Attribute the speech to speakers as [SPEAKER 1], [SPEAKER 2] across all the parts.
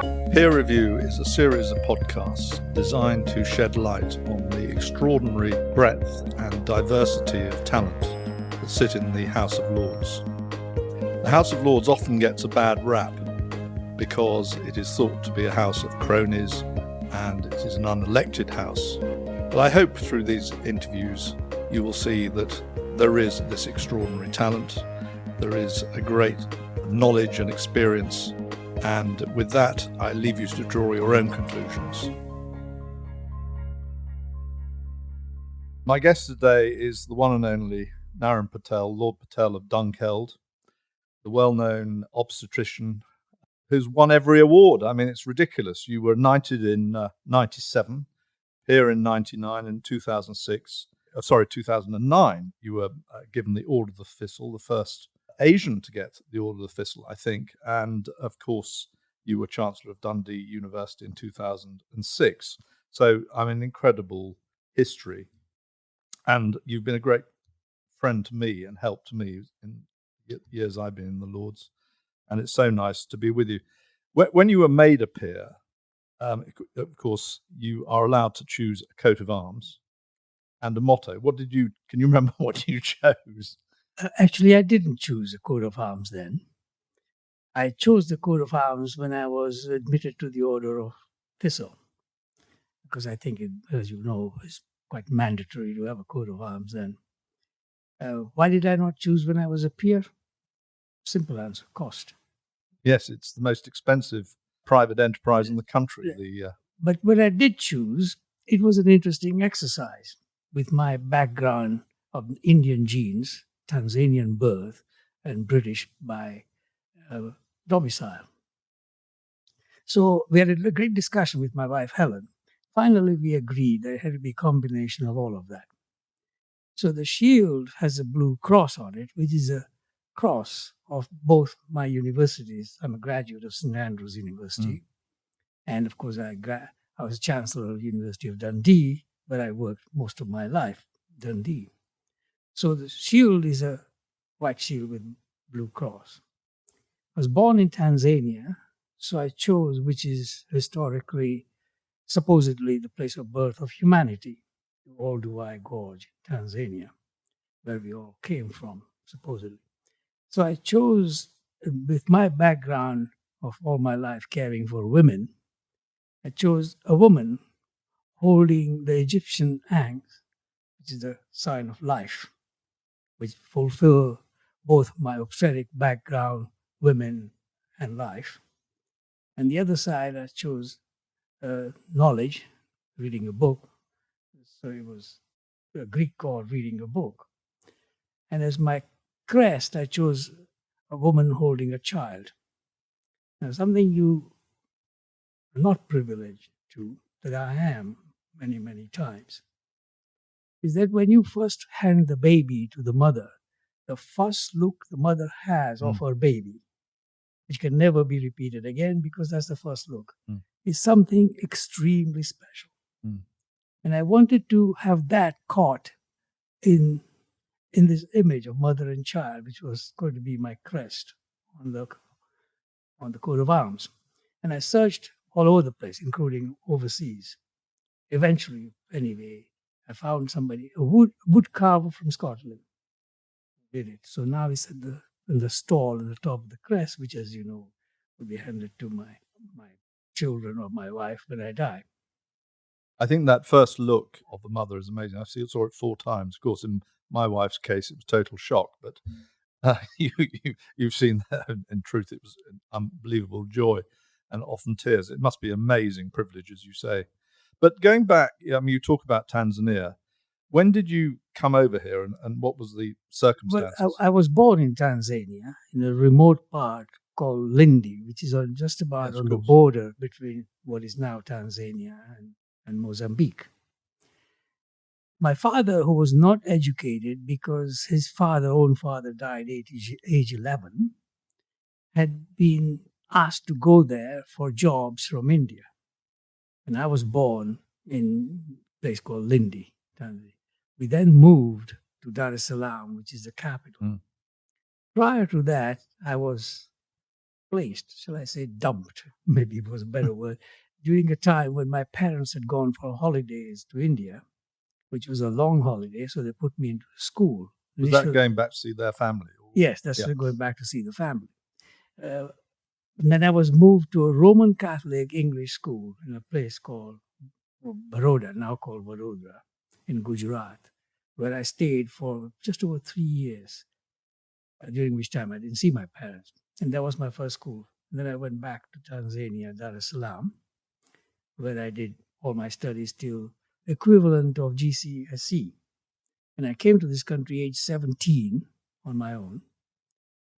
[SPEAKER 1] Peer Review is a series of podcasts designed to shed light on the extraordinary breadth and diversity of talent that sit in the House of Lords. The House of Lords often gets a bad rap because it is thought to be a house of cronies and it is an unelected house. But I hope through these interviews you will see that there is this extraordinary talent, there is a great knowledge and experience, and with that I leave you to draw your own conclusions. My guest today is the one and only Naren Patel, Lord Patel of Dunkeld, the well-known obstetrician who's won every award. I mean, it's ridiculous. You were knighted in 97, here in 99, and 2009, you were given the Order of the Thistle, the first Asian to get the Order of the Thistle, I think. And of course, you were Chancellor of Dundee University in 2006. So, I mean, incredible history. And you've been a great friend to me and help to me in years I've been in the Lords. And it's so nice to be with you. When you were made a peer, of course, you are allowed to choose a coat of arms and a motto. Can you remember what you chose?
[SPEAKER 2] Actually, I didn't choose a coat of arms then. I chose the coat of arms when I was admitted to the Order of Thistle, because I think, as you know, it's quite mandatory to have a coat of arms then. Why did I not choose when I was a peer? Simple answer: cost.
[SPEAKER 1] Yes, it's the most expensive private enterprise in the country.
[SPEAKER 2] But when I did choose, it was an interesting exercise. With my background of Indian genes, Tanzanian birth, and British by domicile. So we had a great discussion with my wife, Helen. Finally, we agreed that it had to be a combination of all of that. So the shield has a blue cross on it, which is a cross of both my universities. I'm a graduate of St. Andrews University. And of course, I was Chancellor of the University of Dundee, but I worked most of my life in Dundee. So the shield is a white shield with blue cross. I was born in Tanzania, so I chose, which is historically, supposedly, the place of birth of humanity, the Olduvai Gorge, Tanzania, where we all came from, supposedly. So I chose, with my background of all my life caring for women, I chose a woman holding the Egyptian ankhs, which is the sign of life, which fulfill both my obstetric background, women, and life. And the other side, I chose knowledge, reading a book. So it was a Greek god reading a book. And as my crest, I chose a woman holding a child. Now, something you are not privileged to, that I am many, many times, is that when you first hand the baby to the mother, the first look the mother has of her baby, which can never be repeated again because that's the first look, is something extremely special. And I wanted to have that caught in this image of mother and child, which was going to be my crest on the coat of arms. And I searched all over the place, including overseas. Eventually, anyway, I found somebody, a wood carver from Scotland, who did it. So now it's in the stall at the top of the crest, which, as you know, will be handed to my children or my wife when I die.
[SPEAKER 1] I think that first look of the mother is amazing. I saw it 4 times. Of course, in my wife's case, it was total shock, but you've seen that. In truth, it was an unbelievable joy and often tears. It must be amazing privilege, as you say. But going back, I mean, you talk about Tanzania. When did you come over here, and what was the circumstances?
[SPEAKER 2] Well, I was born in Tanzania, in a remote part called Lindi, which is just about on the border between what is now Tanzania and Mozambique. My father, who was not educated because his own father died at age 11, had been asked to go there for jobs from India. And I was born in a place called Lindi, Tanzania. We then moved to Dar es Salaam, which is the capital. Prior to that, I was placed, shall I say, dumped, maybe it was a better word, during a time when my parents had gone for holidays to India, which was a long holiday, so they put me into school.
[SPEAKER 1] Was that going back to see their family?
[SPEAKER 2] Yes, that's going back to see the family. And then I was moved to a Roman Catholic English school in a place called Baroda, now called Vadodara, in Gujarat, where I stayed for just over 3 years, during which time I didn't see my parents. And that was my first school. And then I went back to Tanzania, Dar es Salaam, where I did all my studies till equivalent of GCSE. And I came to this country age 17 on my own,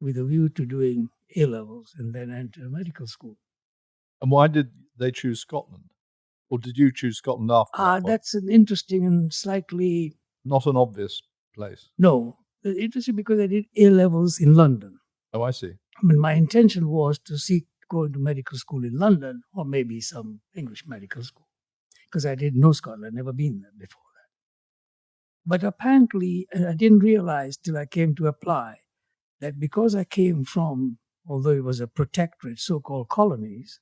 [SPEAKER 2] with a view to doing A-levels and then enter medical school.
[SPEAKER 1] And why did they choose Scotland? Or did you choose Scotland after that?
[SPEAKER 2] That's an interesting and slightly...
[SPEAKER 1] Not an obvious place.
[SPEAKER 2] No. Interesting because I did A-levels in London.
[SPEAKER 1] Oh, I see.
[SPEAKER 2] I mean, my intention was to go into medical school in London or maybe some English medical school, because I didn't know Scotland. I'd never been there before that. But apparently, I didn't realize till I came to apply that because I came from, although it was a protectorate, so-called colonies,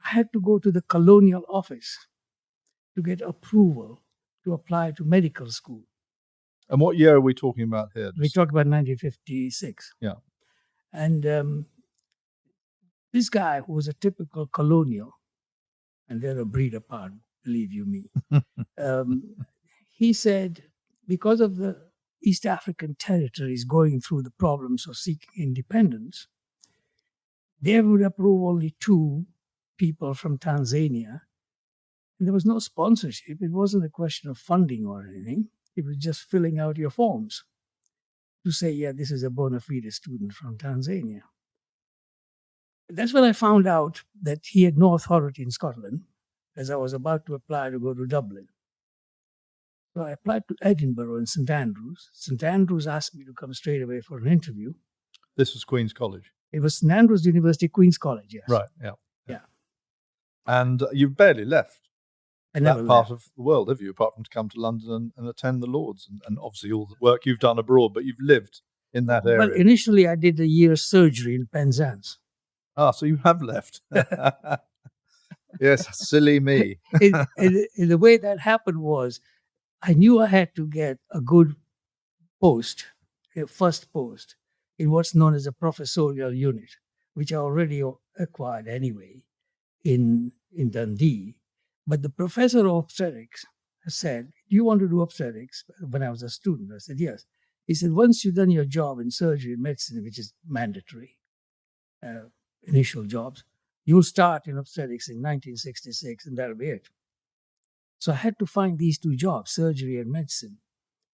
[SPEAKER 2] I had to go to the colonial office to get approval to apply to medical school.
[SPEAKER 1] And what year are we talking about here?
[SPEAKER 2] We talk about 1956.
[SPEAKER 1] Yeah.
[SPEAKER 2] And this guy, who was a typical colonial, and they're a breed apart, believe you me, he said, because of the East African territories going through the problems of seeking independence, they would approve only 2 people from Tanzania. And there was no sponsorship. It wasn't a question of funding or anything. It was just filling out your forms to say, yeah, this is a bona fide student from Tanzania. That's when I found out that he had no authority in Scotland, as I was about to apply to go to Dublin. So I applied to Edinburgh and St. Andrews. St. Andrews asked me to come straight away for an interview.
[SPEAKER 1] This was Queen's College?
[SPEAKER 2] It was St. Andrews University, Queen's College, yes.
[SPEAKER 1] Right, yeah. And you've barely left that part of the world, have you, apart from to come to London and attend the Lords and obviously all the work you've done abroad, but you've lived in that area.
[SPEAKER 2] Well, initially I did a year's surgery in Penzance.
[SPEAKER 1] Ah, so you have left. Yes, silly me.
[SPEAKER 2] And the way that happened was, I knew I had to get a good post, a first post, in what's known as a professorial unit, which I already acquired anyway in Dundee. But the professor of obstetrics said, do you want to do obstetrics? When I was a student, I said, yes. He said, once you've done your job in surgery and medicine, which is mandatory, initial jobs, you'll start in obstetrics in 1966, and that'll be it. So I had to find these 2 jobs, surgery and medicine.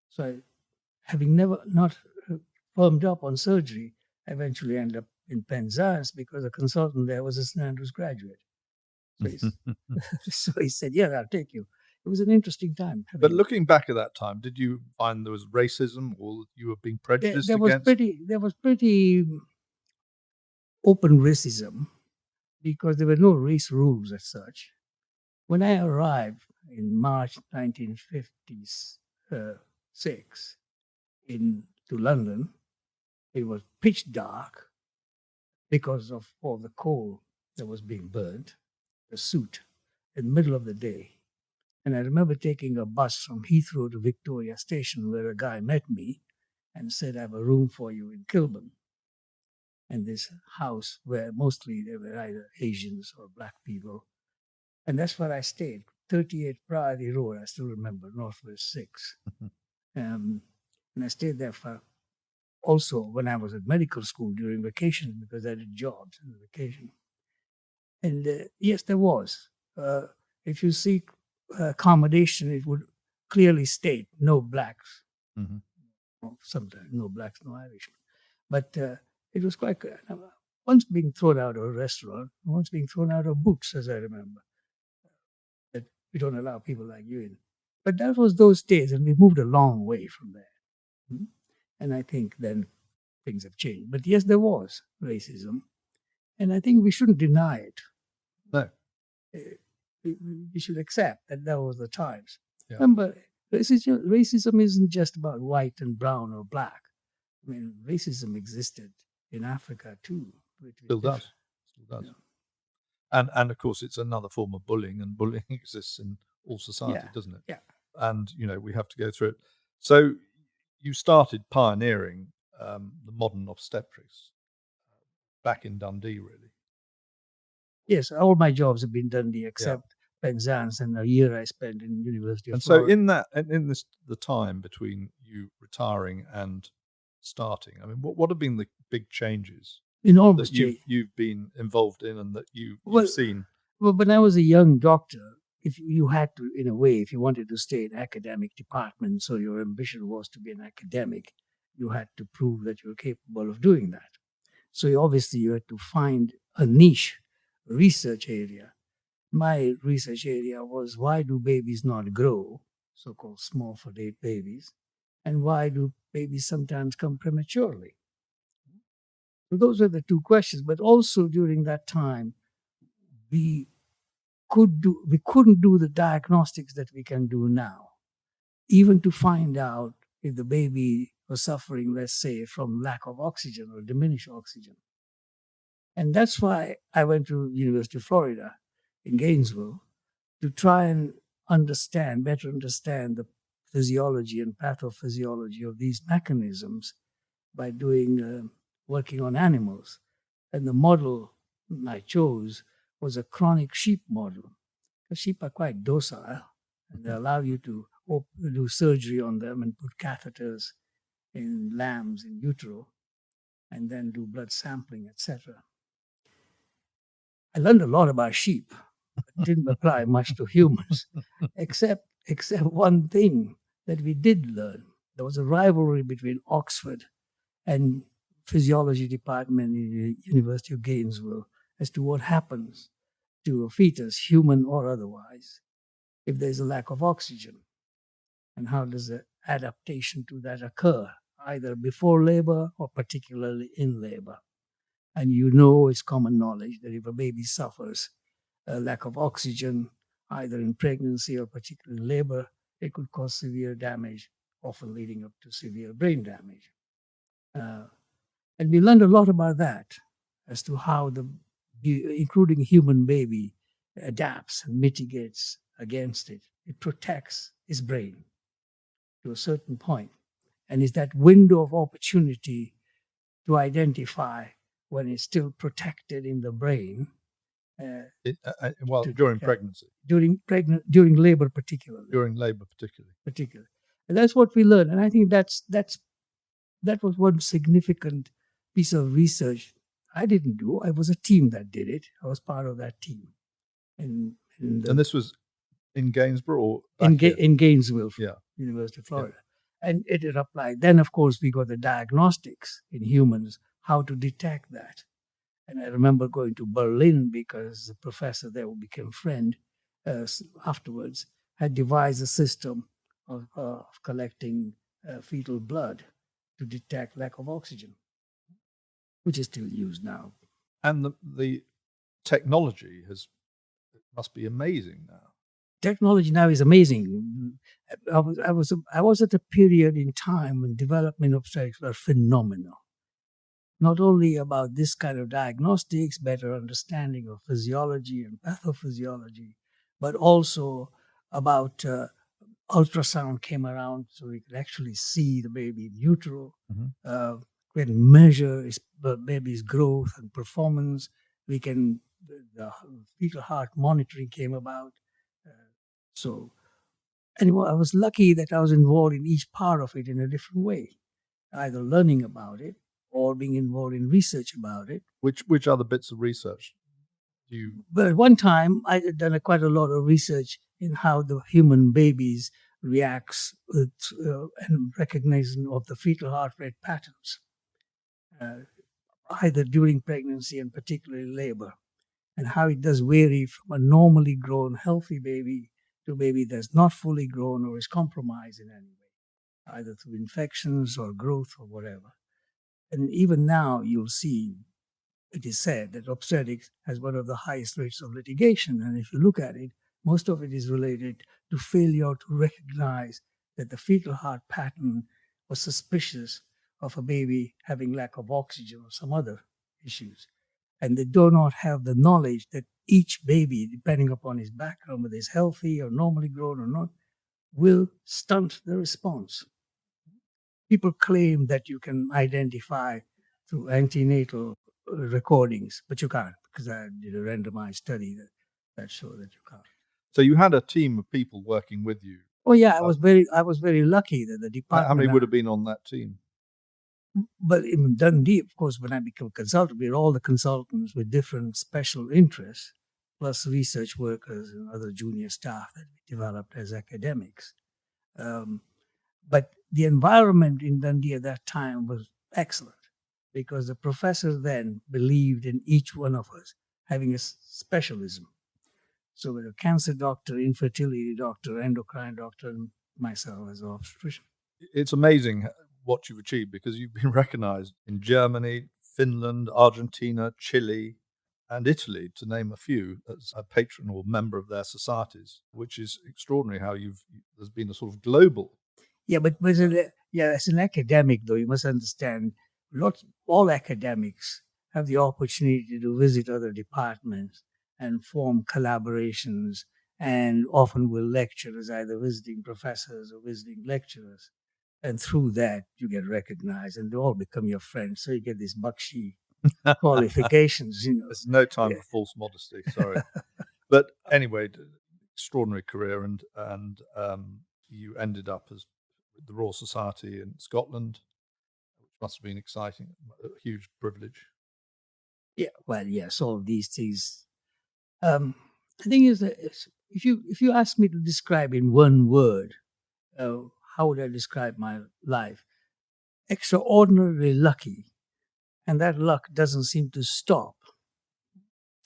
[SPEAKER 2] So having not firmed up on surgery, I eventually ended up in Penzance because the consultant there was a St. Andrews graduate. So he said, yeah, I'll take you. It was an interesting time.
[SPEAKER 1] But looking back at that time, did you find there was racism or you were being prejudiced against?
[SPEAKER 2] There was pretty open racism because there were no race rules as such. When I arrived in March 1956 to London, it was pitch dark because of all the coal that was being burnt, the soot, in the middle of the day. And I remember taking a bus from Heathrow to Victoria Station, where a guy met me and said, I have a room for you in Kilburn. And this house where mostly they were either Asians or black people. And that's where I stayed, 38 Priory Road, I still remember, Northwest 6. And I stayed there for also when I was at medical school during vacation, because I did jobs in vacation. And yes, there was. If you seek accommodation, it would clearly state no blacks. Mm-hmm. Sometimes no blacks, no Irishmen. But it was quite good. Once being thrown out of a restaurant, once being thrown out of Boots, as I remember. That we don't allow people like you in. But that was those days, and we moved a long way from there. Mm-hmm. And I think then things have changed. But yes, there was racism. And I think we shouldn't deny it.
[SPEAKER 1] No.
[SPEAKER 2] We should accept that there was the times.
[SPEAKER 1] Yeah.
[SPEAKER 2] Remember, racism isn't just about white and brown or black. I mean, racism existed in Africa too. completely
[SPEAKER 1] Still
[SPEAKER 2] different.
[SPEAKER 1] does. Still does.
[SPEAKER 2] Yeah.
[SPEAKER 1] And of course, it's another form of bullying, and bullying exists in all society, doesn't it?
[SPEAKER 2] Yeah.
[SPEAKER 1] And we have to go through it. So you started pioneering the modern obstetrics back in Dundee, really.
[SPEAKER 2] Yes, all my jobs have been Dundee except Penzance and a year I spent in University of
[SPEAKER 1] And
[SPEAKER 2] Florida.
[SPEAKER 1] so in the time between you retiring and starting, I mean, what have been the big changes
[SPEAKER 2] Enormous
[SPEAKER 1] that
[SPEAKER 2] change.
[SPEAKER 1] you've been involved in and that you've
[SPEAKER 2] Well,
[SPEAKER 1] seen?
[SPEAKER 2] Well, when I was a young doctor, if you had to, in a way, if you wanted to stay in academic department, so your ambition was to be an academic, you had to prove that you were capable of doing that. So obviously you had to find a niche research area. My research area was, why do babies not grow, so-called small for date babies, and why do babies sometimes come prematurely? So those were the two questions. But also during that time, we couldn't do the diagnostics that we can do now, even to find out if the baby was suffering, let's say, from lack of oxygen or diminished oxygen. And that's why I went to University of Florida in Gainesville to try and better understand the physiology and pathophysiology of these mechanisms by working on animals. And the model I chose was a chronic sheep model. The sheep are quite docile, and they allow you to do surgery on them and put catheters in lambs in utero, and then do blood sampling, etc. I learned a lot about sheep. It didn't apply much to humans, except one thing that we did learn. There was a rivalry between Oxford and physiology department in the University of Gainesville as to what happens to a fetus, human or otherwise, if there's a lack of oxygen, and how does the adaptation to that occur, either before labor or particularly in labor. And it's common knowledge that if a baby suffers a lack of oxygen, either in pregnancy or particularly in labor, it could cause severe damage, often leading up to severe brain damage. And we learned a lot about that as to how including human baby, adapts and mitigates against it. It protects his brain to a certain point, and is that window of opportunity to identify when it's still protected in the brain.
[SPEAKER 1] During pregnancy,
[SPEAKER 2] during labor, particularly.
[SPEAKER 1] During labor, particularly,
[SPEAKER 2] and that's what we learned. And I think that was one significant piece of research I didn't do. I was a team that did it. I was part of that team. And
[SPEAKER 1] this was in Gainesboro or
[SPEAKER 2] in Gainesville,
[SPEAKER 1] yeah.
[SPEAKER 2] University of Florida. Yeah. And it applied. Then, of course, we got the diagnostics in humans, how to detect that. And I remember going to Berlin because the professor there, who became friend afterwards, had devised a system of collecting fetal blood to detect lack of oxygen, which is still used now.
[SPEAKER 1] And the technology must be amazing now.
[SPEAKER 2] Technology now is amazing. I was at a period in time when development of obstetrics were phenomenal. Not only about this kind of diagnostics, better understanding of physiology and pathophysiology, but also about ultrasound came around, so we could actually see the baby in utero. Mm-hmm. We can measure the baby's growth and performance. The fetal heart monitoring came about. So anyway, I was lucky that I was involved in each part of it in a different way, either learning about it or being involved in research about it.
[SPEAKER 1] Which other bits of research do you?
[SPEAKER 2] But at one time, I had done quite a lot of research in how the human babies reacts and recognition of the fetal heart rate patterns, either during pregnancy and particularly labor, and how it does vary from a normally grown, healthy baby to a baby that's not fully grown or is compromised in any way, either through infections or growth or whatever. And even now, you'll see, it is said that obstetrics has one of the highest rates of litigation. And if you look at it, most of it is related to failure to recognize that the fetal heart pattern was suspicious of a baby having lack of oxygen or some other issues. and they do not have the knowledge that each baby, depending upon his background, whether he's healthy or normally grown or not, will stunt the response. People claim that you can identify through antenatal recordings, but you can't, because I did a randomized study that showed that you can't.
[SPEAKER 1] So you had a team of people working with you.
[SPEAKER 2] Oh yeah, I was very lucky that the department.
[SPEAKER 1] How many would have been on that team?
[SPEAKER 2] But in Dundee, of course, when I became a consultant, we were all the consultants with different special interests, plus research workers and other junior staff that we developed as academics. But the environment in Dundee at that time was excellent, because the professors then believed in each one of us having a specialism. So with a cancer doctor, infertility doctor, endocrine doctor, and myself as an obstetrician.
[SPEAKER 1] It's amazing what you've achieved, because you've been recognized in Germany, Finland, Argentina, Chile, and Italy, to name a few, as a patron or member of their societies, which is extraordinary how there's been a sort of global.
[SPEAKER 2] Yeah, but as an academic, though, you must understand, all academics have the opportunity to visit other departments and form collaborations, and often will lecture as either visiting professors or visiting lecturers. And through that, you get recognized, and they all become your friends. So you get these bakshi qualifications.
[SPEAKER 1] There's no time for false modesty, sorry. But anyway, extraordinary career, and you ended up as the Royal Society in Scotland, which must have been exciting, a huge privilege.
[SPEAKER 2] Yeah, well, yes, all of these things. The thing is that if you ask me to describe in one word, how would I describe my life? Extraordinarily lucky, and that luck doesn't seem to stop.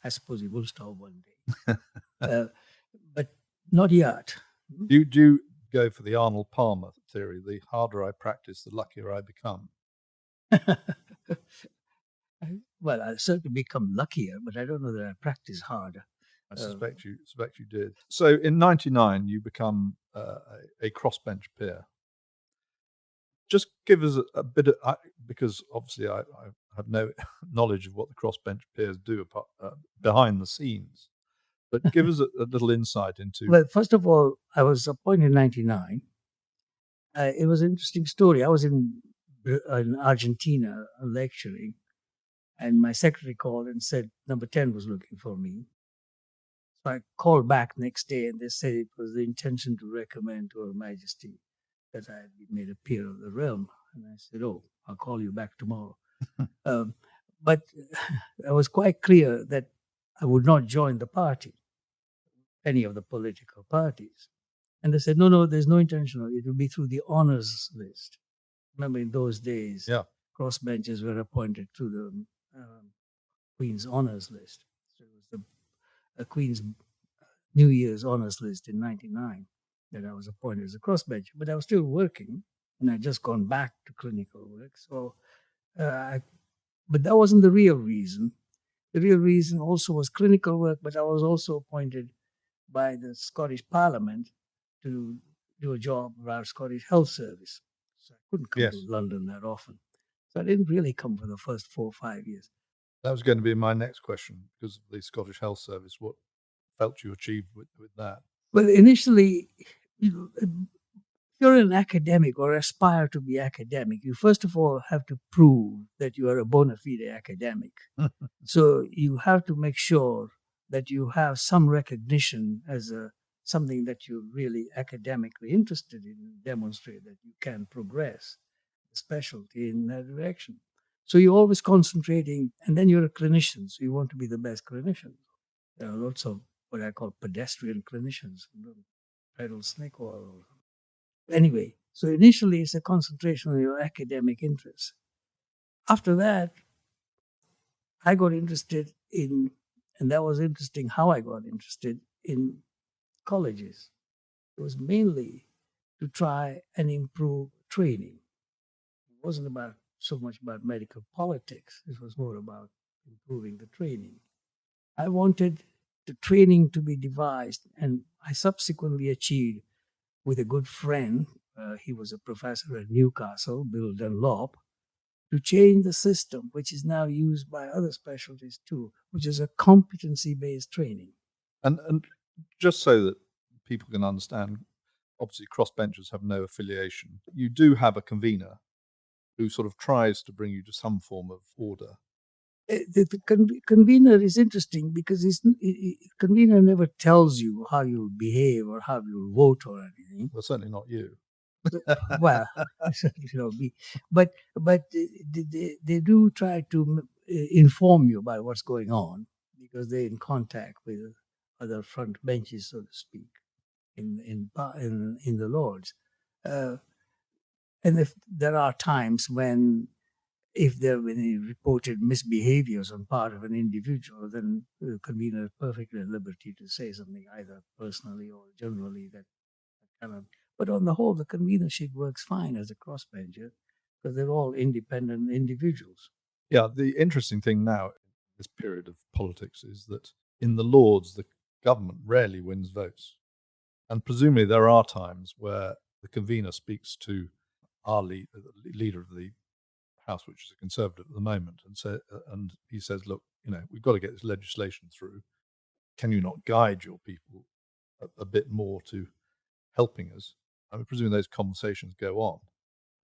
[SPEAKER 2] I suppose it will stop one day, but not yet.
[SPEAKER 1] Do you go for the Arnold Palmer theory? The harder I practice, the luckier I become.
[SPEAKER 2] Well, I certainly become luckier, but I don't know that I practice harder.
[SPEAKER 1] I suspect you did. So in '99, you become a crossbench peer. Just give us a bit of, because obviously I have no knowledge of what the crossbench peers do behind the scenes, but give us a little insight into.
[SPEAKER 2] Well, first of all, I was appointed in '99. It was an interesting story. I was in Argentina lecturing, and my secretary called and said number 10 was looking for me. So I called back next day, and they said it was the intention to recommend to Her Majesty that I had been made a peer of the realm. And I said, "Oh, I'll call you back tomorrow." But I was quite clear that I would not join the party, any of the political parties. And they said, no, there's no intention of it. It will be through the honors list. Remember, in those days, crossbenchers were appointed through the Queen's honors list. So it was the Queen's New Year's honors list in '99 that I was appointed as a crossbencher. But I was still working, and I'd just gone back to clinical work. So, but that wasn't the real reason. The real reason also was clinical work, but I was also appointed by the Scottish Parliament to do a job for our Scottish Health Service. So I couldn't come to London that often. So I didn't really come for the first 4 or 5 years.
[SPEAKER 1] That was going to be my next question, because of the Scottish Health Service. What felt you achieved with that?
[SPEAKER 2] Well, initially, if you're an academic or aspire to be academic, you first of all have to prove that you are a bona fide academic. So you have to make sure that you have some recognition as something that you're really academically interested in, and demonstrate that you can progress the specialty in that direction. So you're always concentrating, and then you're a clinician, so you want to be the best clinician. There are lots of what I call pedestrian clinicians, pedal snake oil. Anyway, so initially it's a concentration on your academic interests. After that, I got interested in, and that was interesting how I got interested in colleges. It was mainly to try and improve training. It wasn't so much about medical politics. It was more about improving the training. I wanted the training to be devised, and I subsequently achieved with a good friend. He was a professor at Newcastle, Bill Dunlop, to change the system, which is now used by other specialties too, which is a competency-based training.
[SPEAKER 1] And just so that people can understand, obviously crossbenchers have no affiliation. You do have a convener who sort of tries to bring you to some form of order.
[SPEAKER 2] The convener is interesting because convener never tells you how you'll behave or how you'll vote or anything.
[SPEAKER 1] Well, certainly not you.
[SPEAKER 2] Well, but they do try to inform you about what's going on because they're in contact with other front benches, so to speak, in the Lords. And if there are times when, if there have been any reported misbehaviors on part of an individual, then the convener is perfectly at liberty to say something either personally or generally that kind of. But on the whole, the convenership works fine as a crossbencher because they're all independent individuals.
[SPEAKER 1] Yeah, the interesting thing now in this period of politics is that in the Lords, the government rarely wins votes. And presumably there are times where the convener speaks to our leader of the House, which is a Conservative at the moment, and he says, look, we've got to get this legislation through. Can you not guide your people a bit more to helping us? I mean, presumably those conversations go on.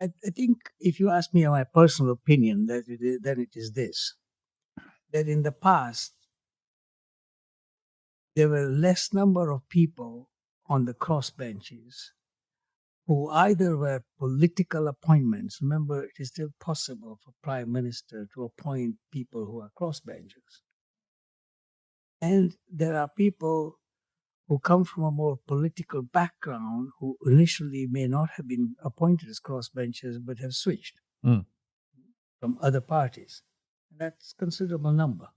[SPEAKER 2] I think if you ask me my personal opinion, then it is this, that in the past, there were less number of people on the crossbenches who either were political appointments. Remember, it is still possible for Prime Minister to appoint people who are crossbenchers. And there are people who come from a more political background who initially may not have been appointed as crossbenchers but have switched from other parties. And that's a considerable number.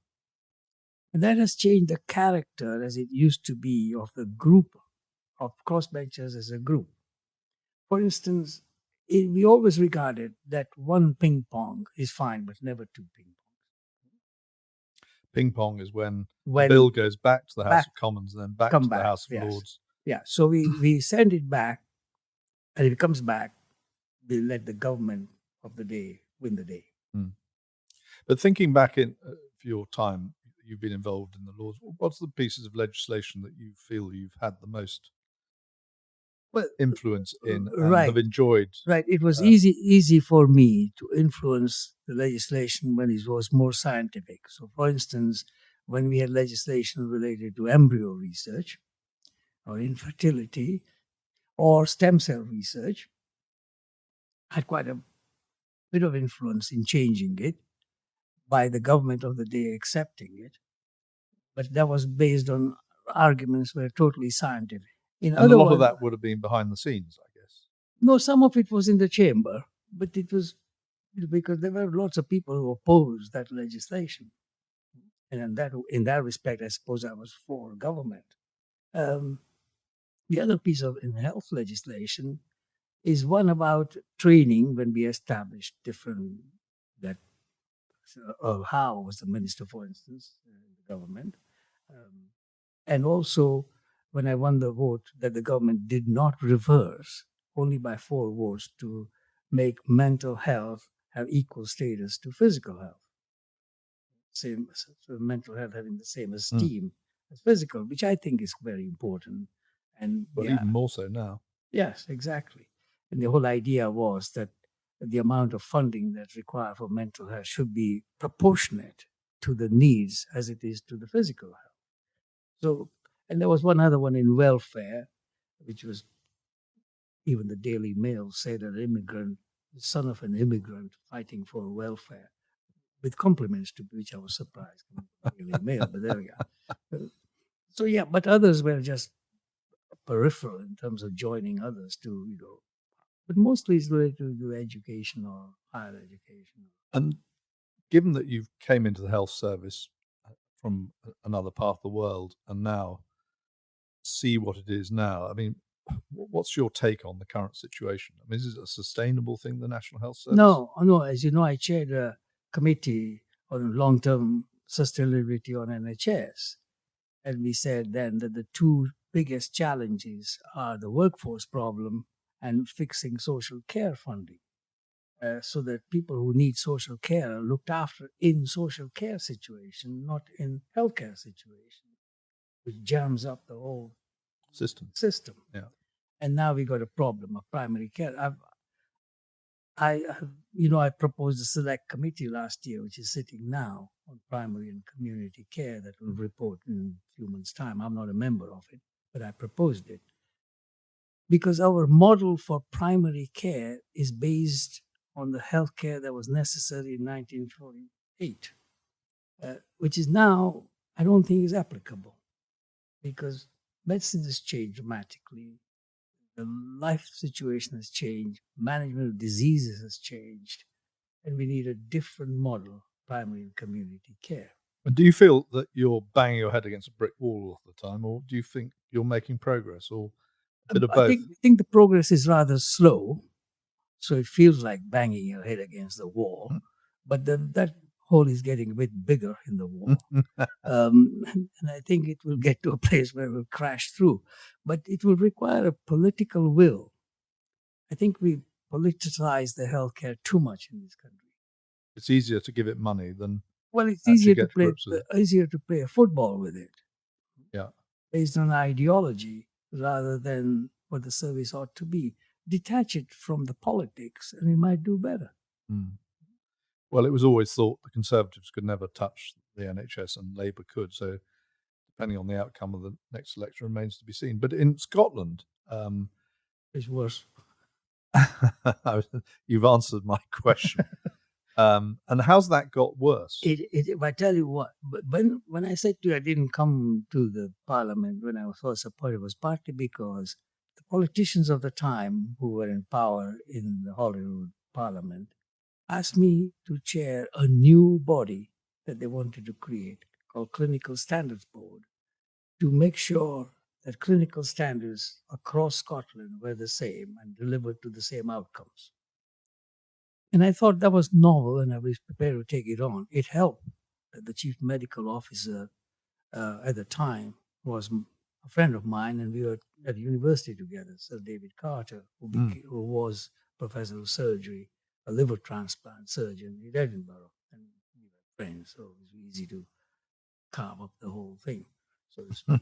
[SPEAKER 2] And that has changed the character as it used to be of the group of crossbenchers as a group. For instance, we always regarded that one ping pong is fine, but never two ping pongs.
[SPEAKER 1] Ping pong is when the bill goes back to the House of Commons and then back to the House of Lords.
[SPEAKER 2] Yeah, so we send it back, and if it comes back, we let the government of the day win the day.
[SPEAKER 1] But thinking back in for your time, you've been involved in the Lords. What's the pieces of legislation that you feel you've had the most influence in and have enjoyed?
[SPEAKER 2] Right. It was easy for me to influence the legislation when it was more scientific. So, for instance, when we had legislation related to embryo research or infertility or stem cell research, I had quite a bit of influence in changing it by the government of the day accepting it. But that was based on arguments that were totally scientific.
[SPEAKER 1] And a lot of that would have been behind the scenes, I guess.
[SPEAKER 2] No, some of it was in the chamber, but it was because there were lots of people who opposed that legislation. And in that respect, I suppose I was for government. The other piece of in health legislation is one about training when we established different, how was the minister, for instance, in the government. And also, when I won the vote, that the government did not reverse, only by 4 votes, to make mental health have equal status to physical health. So mental health having the same esteem as physical, which I think is very important. And
[SPEAKER 1] even more so now.
[SPEAKER 2] Yes, exactly. And the whole idea was that the amount of funding that's required for mental health should be proportionate to the needs as it is to the physical health. So, and there was one other one in welfare, which was, even the Daily Mail said, the son of an immigrant fighting for welfare, with compliments, to which I was surprised. Daily Mail, but there we go. So yeah, but others were just peripheral in terms of joining others to, but mostly it's related to education or higher education.
[SPEAKER 1] And given that you came into the health service from another part of the world and now see what it is now, I mean, what's your take on the current situation? I mean, is it a sustainable thing, the National Health Service?
[SPEAKER 2] No. As you know, I chaired a committee on long-term sustainability on NHS. And we said then that the 2 biggest challenges are the workforce problem and fixing social care funding. so that people who need social care are looked after in social care situation, not in healthcare situation, which jams up the whole
[SPEAKER 1] system. Yeah.
[SPEAKER 2] And now we got a problem of primary care. I proposed a select committee last year, which is sitting now on primary and community care, that will report in a few months' time. I'm not a member of it, but I proposed it. Because our model for primary care is based on the healthcare that was necessary in 1948, which is now, I don't think, is applicable, because medicine has changed dramatically. The life situation has changed, management of diseases has changed, and we need a different model, primary and community care.
[SPEAKER 1] And do you feel that you're banging your head against a brick wall all the time, or do you think you're making progress, or a bit of both?
[SPEAKER 2] I think the progress is rather slow, so it feels like banging your head against the wall, but that hole is getting a bit bigger in the wall. And I think it will get to a place where it will crash through. But it will require a political will. I think we politicize the healthcare too much in this country.
[SPEAKER 1] It's easier to give it money than
[SPEAKER 2] it's easier to play a football with it.
[SPEAKER 1] Yeah,
[SPEAKER 2] based on ideology rather than what the service ought to be. Detach it from the politics, and it might do better.
[SPEAKER 1] Well, it was always thought the Conservatives could never touch the NHS, and Labour could. So, depending on the outcome of the next election, remains to be seen. But in Scotland,
[SPEAKER 2] it's worse.
[SPEAKER 1] You've answered my question. And how's that got worse?
[SPEAKER 2] I tell you what, when I said to you I didn't come to the parliament when I was first appointed, it was partly because the politicians of the time who were in power in the Holyrood Parliament asked me to chair a new body that they wanted to create called Clinical Standards Board, to make sure that clinical standards across Scotland were the same and delivered to the same outcomes. And I thought that was novel, and I was prepared to take it on. It helped that the chief medical officer at the time was a friend of mine, and we were at university together, Sir David Carter, who was professor of surgery, a liver transplant surgeon in Edinburgh. And we were friends, so it was easy to carve up the whole thing, so to speak.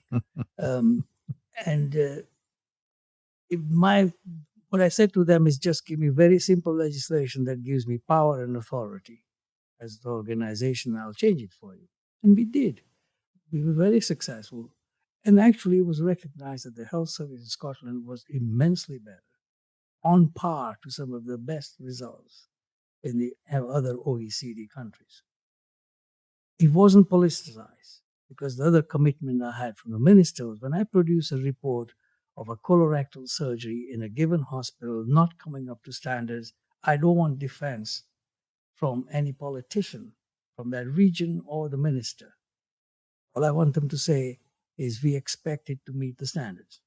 [SPEAKER 2] What I said to them is, just give me very simple legislation that gives me power and authority as the organization. I'll change it for you. And we did. We were very successful. And actually, it was recognized that the health service in Scotland was immensely better, on par to some of the best results in the other OECD countries. It wasn't politicized, because the other commitment I had from the minister was, when I produce a report of a colorectal surgery in a given hospital not coming up to standards, I don't want defense from any politician from that region or the minister. All I want them to say is, we expect it to meet the standards.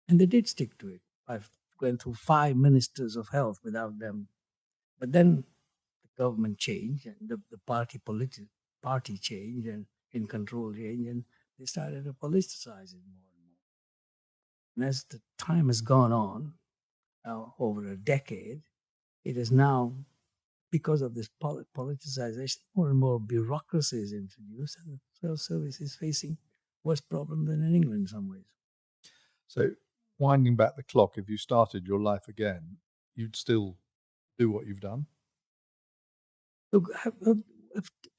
[SPEAKER 2] And they did stick to it. I've gone through 5 ministers of health without them. But then the government changed, and the party changed, and in control changed, and they started to politicize it more. And as the time has gone on, over a decade, it is now, because of this politicization, more and more bureaucracy is introduced, and the health service is facing worse problem than in England in some ways.
[SPEAKER 1] So, winding back the clock, if you started your life again, you'd still do what you've done?
[SPEAKER 2] Look, I'm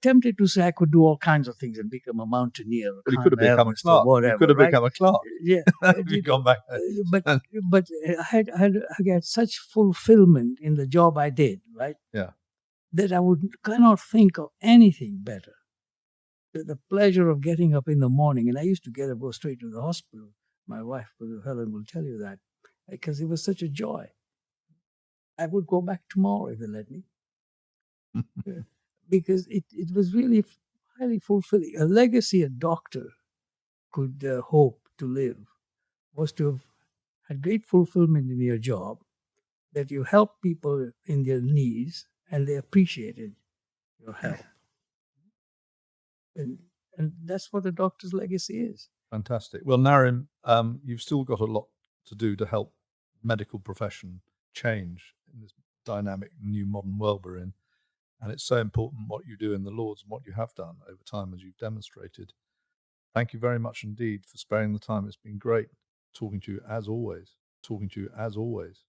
[SPEAKER 2] tempted to say I could do all kinds of things and become a mountaineer.
[SPEAKER 1] But you could have become a clerk.
[SPEAKER 2] Whatever,
[SPEAKER 1] you could have become a clerk.
[SPEAKER 2] Yeah,
[SPEAKER 1] you've gone back.
[SPEAKER 2] But I had such fulfillment in the job I did, right?
[SPEAKER 1] Yeah.
[SPEAKER 2] That I cannot think of anything better. The pleasure of getting up in the morning, and I used to go straight to the hospital. My wife, Helen, will tell you that, because it was such a joy. I would go back tomorrow if they let me. Because it was really highly fulfilling. A legacy a doctor could hope to live was to have had great fulfillment in your job, that you help people in their needs and they appreciated your help. And that's what a doctor's legacy is.
[SPEAKER 1] Fantastic. Well, Naren, you've still got a lot to do to help medical profession change in this dynamic new modern world we're in. And it's so important what you do in the Lords and what you have done over time, as you've demonstrated. Thank you very much indeed for sparing the time. It's been great talking to you as always.